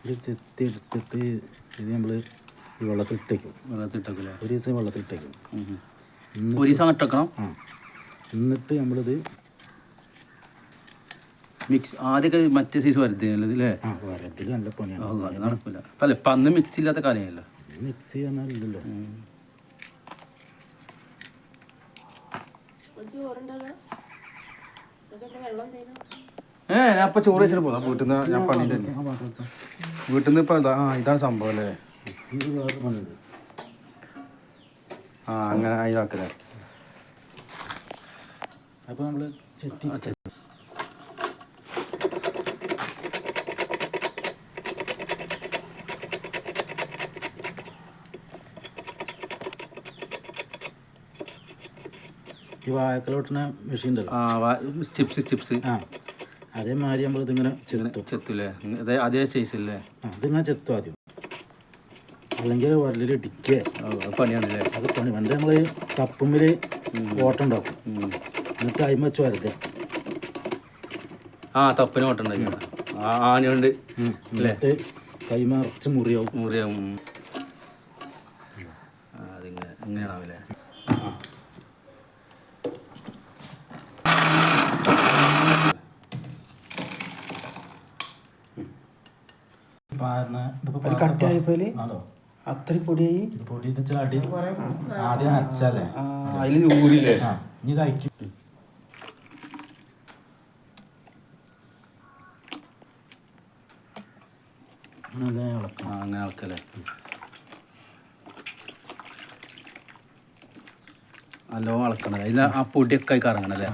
ഇത് ചെത്തി എടുത്തിട്ട് ഇത് നമ്മൾ ഈ വെള്ളത്തിട്ടേക്കും. ഒരു ദിവസം വെള്ളത്തിട്ടേക്കും. ഒരു ദിവസം ഇട്ടേക്കണം. എന്നിട്ട് നമ്മളിത് മിക്സ് ആദ്യമൊക്കെ മറ്റേ സൈസ് വരുത്തില്ലത് അല്ലേ? വരത്തിൽ നല്ല പണിയാണ്. അത് നടക്കില്ല. അല്ല ഇപ്പം അന്ന് മിക്സ് ഇല്ലാത്ത കാലമല്ലോ. മിക്സ് ചെയ്യാനില്ലല്ലോ. ഞാൻ അപ്പം ചോറ് വെച്ചിട്ട് പോകാം. വീട്ടിൽ നിന്ന് ഞാൻ പണിയുടെ വീട്ടിൽ നിന്ന് ഇപ്പം ഇതാണ് സംഭവം അല്ലേ? അങ്ങനെ ഇതാക്കല്ലേ. അപ്പോൾ നമ്മൾ ചെത്തി ഈ വാഴക്കലോട്ടുന്ന മെഷീൻ ഉണ്ടല്ലോ, ചിപ്സ് അതേമാതിരി നമ്മളിതിങ്ങനെ ചെത്തൂല്ലേ? അതേ സൈസല്ലേ? ഇതിങ്ങനെ ചെത്തും ആദ്യം, അല്ലെങ്കിൽ വരലിൽ ഇടിക്കുക. പണിയാണല്ലേ? അത് പണി. പണ്ട് നമ്മൾ കപ്പുമ്പിൽ ഓട്ടുണ്ടാക്കും, എന്നിട്ട് അയിമ വെച്ച് വരരുത്. തപ്പിന് ഓട്ടുണ്ടാക്കി ആനയുണ്ട്. എന്നിട്ട് കൈമറിച്ച് മുറിയാവും. അതിങ്ങനെ എങ്ങനെയാണാവില്ലേ? കട്ടായപ്പോലെ അത്രയും പൊടിയായി. പൊടി അടി ആദ്യം അരച്ചല്ലേ, അതിൽ ഊരില്ലേ? ഇനി ഇതായിരിക്കും. അങ്ങനെ ഇളക്കല്ലേ? നല്ലോണം ഇളക്കണല്ലേ? ഇതിൽ ആ പൊടിയൊക്കെ ആയി കറങ്ങണല്ലേ?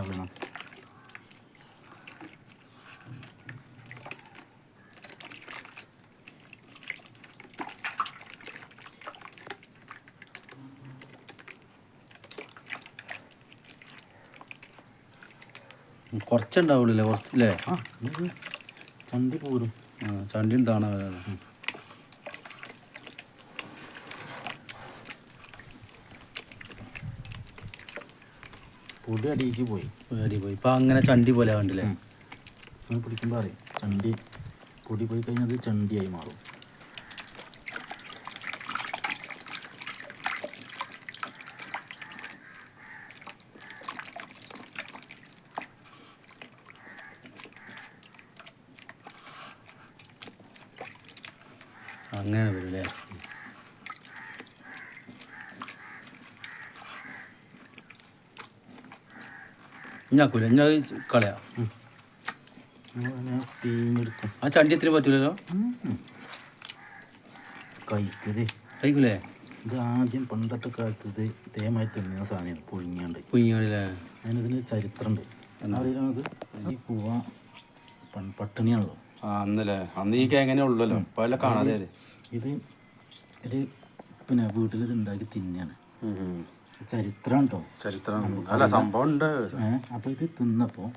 കുറച്ചുണ്ടാവുള്ളൂ കുറച്ചില്ലേ? ചണ്ടി പോരും. ചണ്ടി ഉണ്ടാവണ പൊടി അടിയിലേക്ക് പോയി. ഇപ്പം അങ്ങനെ ചണ്ടി പോലെ കണ്ടില്ലേ? പിടിക്കുമ്പോൾ അറിയാം ചണ്ടി. പൊടി പോയി കഴിഞ്ഞാൽ ചണ്ടിയായി മാറും. അങ്ങനെ വരില്ലേ? ഞാക്കൂല ഞാൻ കളയാം. ആ ചണ്ടി എത്ര പറ്റൂലല്ലോ? കഴിക്കൂലേ? ഇത് ആദ്യം പണ്ടത്തെ കാലത്ത് ഇത് തേമായി തിന്നുന്ന സാധനമാണ്, പുഴുങ്ങിയാണ്ടല്ലേ? അതിനതിന് ചരിത്രമുണ്ട്. അറിയാമത് ഈ പൂവ പട്ടിണിയാണല്ലോ അന്നല്ലേ? അന്ന് ഈ എങ്ങനെ ഉള്ളല്ലോ, പല കാണാതെ. ഇത് ഒരു വീട്ടിൽ ഇത് ഉണ്ടാക്കി തിന്നാണ്. ചരിത്രം കേട്ടോ, ചരിത്രം. അല്ല സംഭവം ഉണ്ട്. അപ്പോൾ ഇത് തിന്നപ്പോൾ